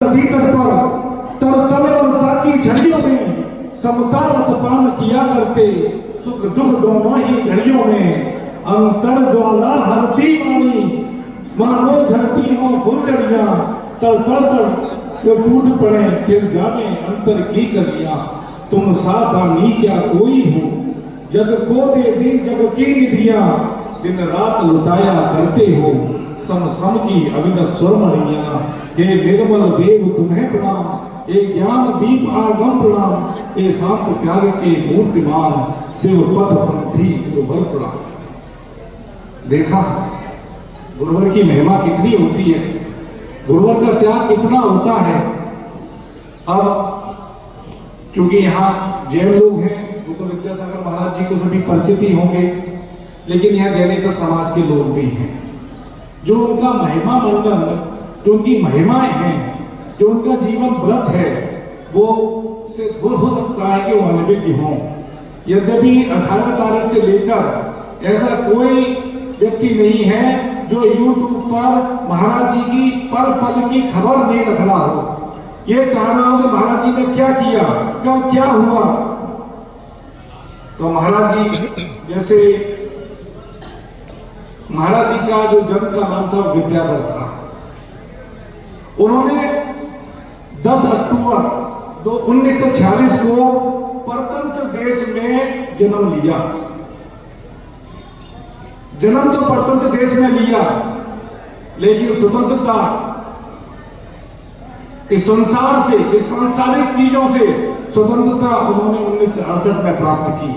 नदी तट पर तरतल वर्षा की झड़ियों में समता रसपान किया करते, सुख दुख दोनों ही घड़ियों में अंतर ज्वाला हरती वाणी, मानो झरती हो फुलझड़ियां, तर तर तर वो टूट पड़े फिर जाने अंतर की कलियां। तुम सादानी क्या कोई हो, जग को दे दी जग की निधियां, दिन रात लुटाया करते हो सम सम की अविनश्वर मणियां। हे निर्मल देव तुम्हें प्रणाम, हे ज्ञान दीप आगम प्रणाम, हे शांत त्याग के मूर्तिमान, शिव पथ पंथी गुरुवर प्रणाम। देखा गुरुवर की महिमा कितनी होती है, गुरुवर का त्याग कितना होता है। अब चूंकि यहाँ जैन लोग हैं, वो तो विद्यासागर महाराज जी को सभी परिचित ही होंगे, लेकिन यहाँ जैनेतर समाज के लोग भी हैं जो उनका महिमा मंडन, जो उनकी महिमाएं हैं, जो उनका जीवन व्रत है, वो हो सकता है कि वो अनभिज्ञ हों। यद्यपि 18 तारीख से लेकर ऐसा कोई व्यक्ति नहीं है जो YouTube पर महाराज जी की पल पल की खबर नहीं रख रहा हो, ये चाह रहा हो कि महाराज जी ने क्या किया, कब क्या हुआ। तो महाराज जी जैसे महाराज जी का जो जन्म का नाम था विद्याधर था। उन्होंने 10 अक्टूबर 1946 को परतंत्र देश में जन्म लिया। जन्म तो परतंत्र देश में लिया, लेकिन स्वतंत्रता इस संसार से, इस सांसारिक चीजों से स्वतंत्रता उन्होंने 1968 में प्राप्त की,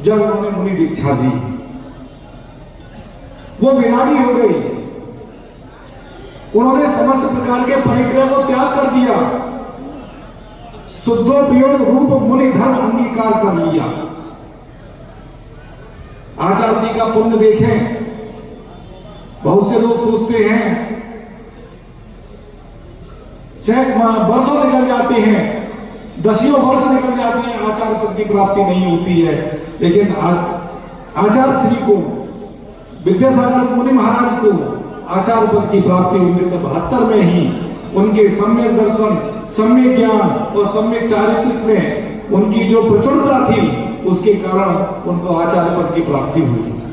जब उन्होंने मुनि दीक्षा ली। वो विरागी हो गई, उन्होंने समस्त प्रकार के परिग्रह को त्याग कर दिया, शुद्धोपयोग रूप मुनि धर्म अंगीकार कर लिया। आचार्य का पुण्य देखें, बहुत से लोग सोचते हैं वर्षों निकल जाते हैं, दसियों वर्ष निकल जाते हैं, आचार्य पद की प्राप्ति नहीं होती है। लेकिन आचार्य श्री को, विद्यासागर मुनि महाराज को आचार्य पद की प्राप्ति 1972 में ही उनके सम्यक दर्शन, सम्यक ज्ञान और सम्यक चारित्रिक में उनकी जो प्रचुरता थी, उसके कारण उनको आचार्य पद की प्राप्ति हुई।